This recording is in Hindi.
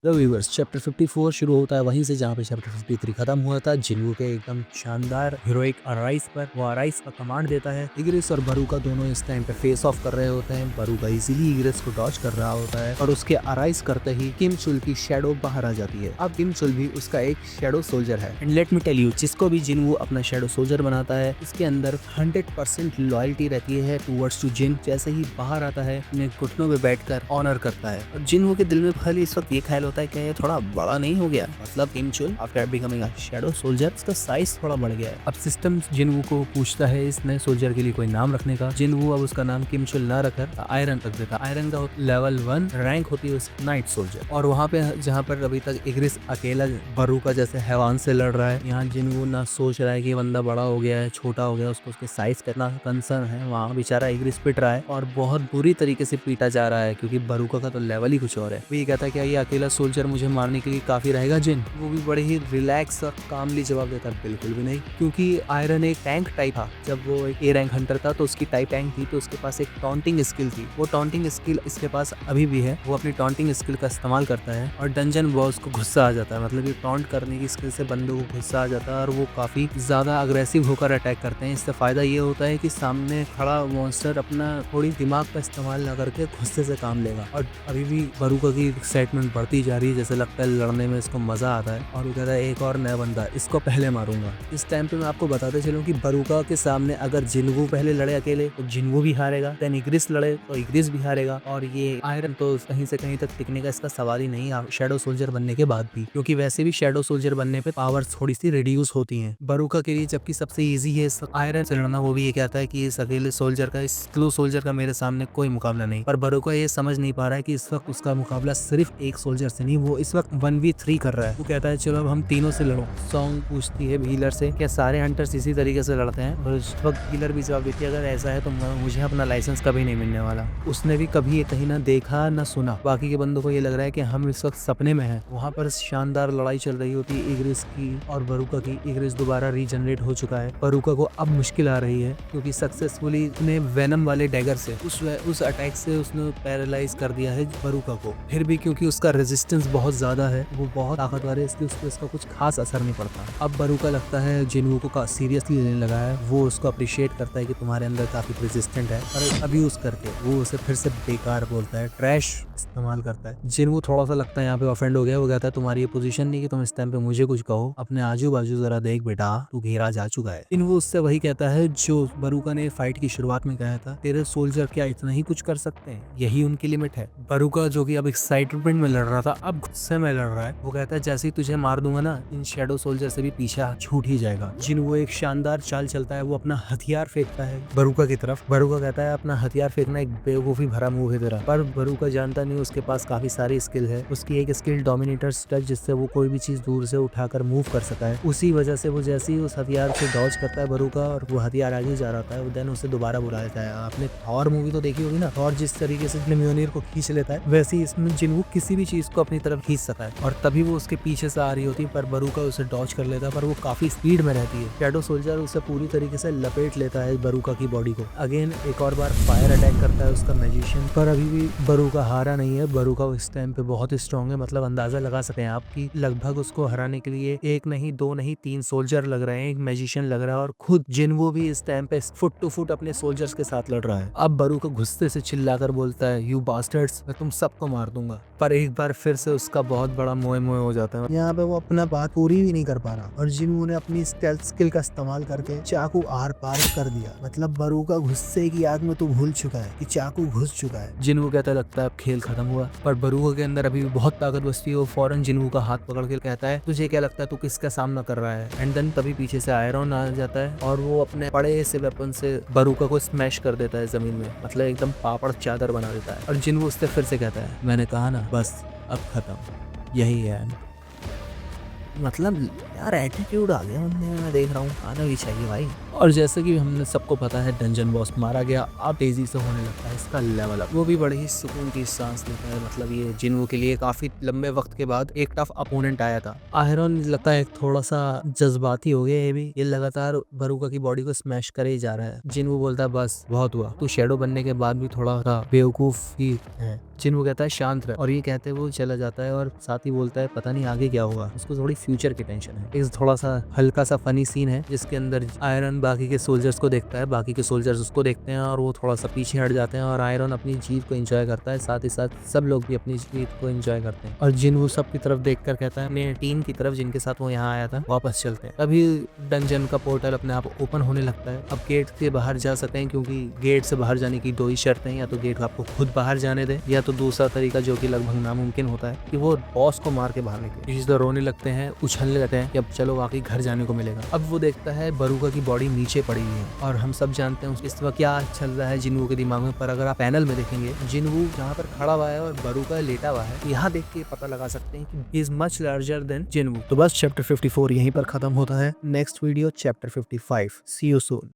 द व्यूअर्स चैप्टर 54 शुरू होता है वहीं से जहाँ पे चैप्टर 53 खत्म हुआ था। जिन्वू के एकदम शानदार हीरोइक अराइज पर वो अराइज का कमांड देता है। इग्रिस और बरूका दोनों इस टाइम पे फेस ऑफ कर रहे होते हैं। बरूका इजीली इग्रिस को डॉज कर रहा होता है और उसके अराइज करते ही किम चुल की शेडो बाहर आ जाती है। अब किम चुल भी उसका एक शेडो सोल्जर है। And let me tell you, जिसको भी जिन्वू अपना शेडो सोल्जर बनाता है इसके अंदर 100% लॉयल्टी रहती है टूवर्ड्स टू जिन। जैसे ही बाहर आता है अपने घुटनों पे बैठकर ऑनर करता है। और जिन्वू के दिल में खाली इस वक्त ये ख्याल होता है कि ये थोड़ा बड़ा नहीं हो गया, मतलब किम चुल after becoming a shadow soldier उसका साइज थोड़ा बढ़ गया है। अब सिस्टम जिन्वू को पूछता है इस नए सोल्जर के लिए कोई नाम रखने का। जिन्वू अब उसका नाम किम चुल ना रखकर आयरन रख देता। आयरन का लेवल 1 रैंक होती है उस नाइट सोल्जर। और वहाँ पे जहाँ पर अभी तक इग्रिस अकेला बरूका जैसे हैवान से लड़ रहा है, यहाँ जिन्वू ना सोच रहा है कि बंदा बड़ा हो गया है छोटा हो गया, उसको उसके साइज कितना कंसर्न है। वहाँ बेचारा इग्रिस पिट रहा है और बहुत बुरी तरीके से पीटा जा रहा है क्योंकि बरूका का तो लेवल ही कुछ और है। वो ये कहता है कि ये अकेला सोल्जर मुझे मारने के लिए काफी रहेगा जिन। वो भी बड़े ही रिलैक्स और कामली जवाब देता है बिल्कुल भी नहीं, क्योंकि आयरन एक टैंक टाइप था। जब वो एक ए रैंक हंटर था तो उसकी टाइप टैंक थी, तो उसके पास एक टॉन्टिंग स्किल थी। वो टॉन्टिंग स्किल इसके पास अभी भी है। वो अपनी टॉन्टिंग स्किल का इस्तेमाल करता है और डंजन बॉस को गुस्सा आ जाता है, मतलब ये टॉन्ट करने की स्किल से बंदों को गुस्सा आ जाता है और वो काफी ज्यादा अग्रेसिव होकर अटैक करते हैं। इससे फायदा ये होता है कि सामने खड़ा मॉन्स्टर अपना थोड़ी दिमाग का इस्तेमाल न करके गुस्से से काम लेगा। और अभी भी बरूका की एक्साइटमेंट बढ़ती जा रही है, जैसे लगता है लड़ने में इसको मजा आता है और वो कहता है एक और नया बंदा, इसको पहले मारूंगा। इस टाइम पे मैं आपको बताते चलूं कि बरूका के सामने अगर जिन्वू पहले लड़े अकेले तो जिन्वू भी हारेगा, देन इग्रिस लड़े तो इग्रिस भी हारेगा और ये आयरन तो कहीं से कहीं तक टिकने का इसका सवाल ही नहीं शैडो सोल्जर बनने के बाद भी, क्योंकि वैसे भी शैडो सोल्जर बनने पे पावर थोड़ी सी रिड्यूस होती है बरूका के लिए। जबकि सबसे ईजी है आयरन से लड़ना। वो भी ये कहता है कि इस अकेले सोल्जर का, इस क्लो सोल्जर का मेरे सामने कोई मुकाबला नहीं। पर बरूका ये समझ नहीं पा रहा है कि इस वक्त उसका मुकाबला सिर्फ एक सोल्जर से नहीं, वो इस वक्त 1v3 कर रहा है। वो कहता है चलो अब हम तीनों से लड़ो। सॉन्ग पूछती है हीलर से क्या सारे हंटर्स इसी तरीके से लड़ते हैं, और उस वक्त हीलर भी जवाब देती है अगर ऐसा है तो मुझे अपना लाइसेंस कभी नहीं मिलने वाला। उसने भी कभी ये कहीं ना देखा ना सुना। बाकी के बंदों को ये लग रहा है कि हम इस वक्त सपने में हैं। वहाँ पर शानदार लड़ाई चल रही होती है इग्रिस की और बरूका की। इग्रिस दोबारा रीजनरेट हो चुका है। बरूका को अब मुश्किल आ रही है क्योंकि सक्सेसफुली उसने वेनम वाले डैगर से उस अटैक से उसने पैरालाइज कर दिया है बरूका को। फिर भी क्योंकि उसका रेजिस्टेंस बहुत ज्यादा है, वो बहुत ताकतवर है, इसलिए उसको इसका कुछ खास असर नहीं पड़ता। अब बरूका लगता है जिन्वू को सीरियसली लेने लगा है। वो उसको अप्रिशिएट करता है कि तुम्हारे अंदर काफी रेजिस्टेंट है, पर अब्यूज करके वो उसे फिर से बेकार बोलता है, ट्रैश इस्तेमाल करता है। जिन्वू थोड़ा सा लगता है यहाँ पे ऑफेंड हो गया। वो कहता है तुम्हारी ये पोजीशन नहीं कि तुम इस टाइम पे मुझे कुछ कहो, अपने आजू बाजू जरा देख बेटा, तू घेरा जा चुका है। जिन्वू उससे वही कहता है जो बरूका ने फाइट की शुरुआत में कहा था, तेरे सोल्जर क्या इतना ही कुछ कर सकते हैं, यही उनकी लिमिट है। बरूका जो कि अब एक्साइटमेंट में लड़ रहा था अब गुस्से में लड़ रहा है। वो कहता है जैसे ही तुझे मार दूंगा ना, इन शैडो सोल्जर से भी पीछा छूट ही जाएगा। जिन्वू एक शानदार चाल चलता है। वो अपना हथियार फेंकता है बरूका की तरफ। बरूका कहता है अपना हथियार फेंकना एक बेवकूफी भरा मूव है तेरा, पर बरूका जानता नहीं उसके पास काफी सारी स्किल है। उसकी एक स्किल डोमिनेटर टच, जिससे वो कोई भी चीज दूर से उठाकर मूव कर सकता है। उसी वजह से वो जैसे ही उस हथियार से डॉज करता है बरूका और वो हथियार आगे जा रहा है, देन उसे दोबारा बुला लेता है। आपने थॉर मूवी तो देखी होगी ना, थॉर जिस तरीके से म्योनिर को खींच लेता है, वैसे ही इसमें जिन्वू किसी भी चीज को अपनी तरफ खींच सकता है। और तभी वो उसके पीछे से आ रही होती है, पर बरूका उसे डॉज कर लेता है, पर वो काफी स्पीड में रहती है। शैडो सोल्जर उसे पूरी तरीके से लपेट लेता है बरूका की बॉडी को। अगेन एक और बार फायर अटैक करता है उसका मैजिशियन, पर अभी भी बरूका हारा नहीं है। बरूका इस टाइम पे बहुत स्ट्रॉन्ग है, मतलब अंदाजा लगा सकते हैं आप कि लगभग उसको हराने के लिए एक नहीं दो नहीं 3 सोल्जर लग रहे हैं, एक मैजिशियन लग रहा है और खुद जिन्वू भी इस टाइम पे फुट टू फुट अपने सोल्जर्स के साथ लड़ रहा है। अब बरूका गुस्से से चिल्लाकर बोलता है यू बास्टर्ड्स, मैं तुम सबको मार दूंगा। पर एक बार फिर से उसका बहुत बड़ा मोए मोए हो जाता है। यहाँ पे वो अपना बात पूरी भी नहीं कर पा रहा और जिन्वू ने अपनी स्टेल्थ स्किल का इस्तेमाल करके चाकू आर पार कर दिया। मतलब बरूका गुस्से की आग में तो भूल चुका है कि चाकू घुस चुका है। जिन्वू कहता लगता है अब खेल खत्म हुआ, पर बरूका के अंदर अभी भी बहुत ताकत बचती है। वो फौरन जिन्वू का हाथ पकड़ के कहता है तुझे क्या लगता है तू किसका सामना कर रहा है। एंड देन तभी पीछे से आयरन आ जाता है और वो अपने बड़े से वेपन से बरूका को स्मैश कर देता है जमीन में, मतलब एकदम पापड़ चादर बना देता है। और जिन्वू उससे फिर से कहता है मैंने कहा ना बस अब खत्म, यही है। मतलब यार एटीट्यूड आ गया बंदे में, मैं देख रहा हूँ। आना भी चाहिए भाई। और जैसे कि हमने सबको पता है डंजन बॉस मारा गया, अब तेजी से होने लगता है इसका लेवल अप। वो भी बड़ी ही सुकून की सांस लेता है। मतलब ये जिन्वू के लिए काफी लंबे वक्त के बाद एक टफ अपोनेंट आया था। आयरन लगता है थोड़ा सा जज्बाती हो गया, ये लगातार बरूका की बॉडी को स्मैश करे ही जा रहा है। जिन्वू बोलता है बस बहुत हुआ, तू शेडो बनने के बाद भी थोड़ा सा बेवकूफ ही है। जिन्वू कहता है शांत रह, और ये कहते वो चला जाता है और साथ ही बोलता है पता नहीं आगे क्या होगा, उसको थोड़ी फ्यूचर की टेंशन है। एक थोड़ा सा हल्का सा फनी सीन है जिसके अंदर आयरन बाकी के सोल्जर्स को देखता है, बाकी के सोल्जर्स उसको देखते हैं और वो थोड़ा सा पीछे हट जाते हैं और आयरन अपनी जीत को एंजॉय करता है, साथ ही साथ सब लोग भी अपनी जीत को एंजॉय करते हैं। और जिन्वू सब की तरफ देखकर कहता है अपने टीम की तरफ जिनके साथ वो यहाँ आया था वापस चलते हैं। तभी डंजन का पोर्टल अपने आप ओपन होने लगता है। अब गेट से बाहर जा सकते हैं क्योंकि गेट से बाहर जाने की दो ही शर्तें हैं, या तो गेट आपको खुद बाहर जाने दे या तो दूसरा तरीका जो कि लगभग नामुमकिन होता है कि वो बॉस को मार के बाहर निकले। इस तरह रोने लगते हैं, उछलने लगते हैं कि अब चलो वाकई घर जाने को मिलेगा। अब वो देखता है बरूका की बॉडी नीचे पड़ी हुई है और हम सब जानते हैं इस वक्त क्या चल रहा है जिन्वू के दिमाग में। पर अगर आप पैनल में देखेंगे जिन्वू जहाँ पर खड़ा हुआ है और बरूका लेटा हुआ है, यहाँ देख के पता लगा सकते हैं कि he is much larger than Jinwoo. तो बस चैप्टर 54 यहीं पर खत्म होता है। Next video chapter 55। See you soon.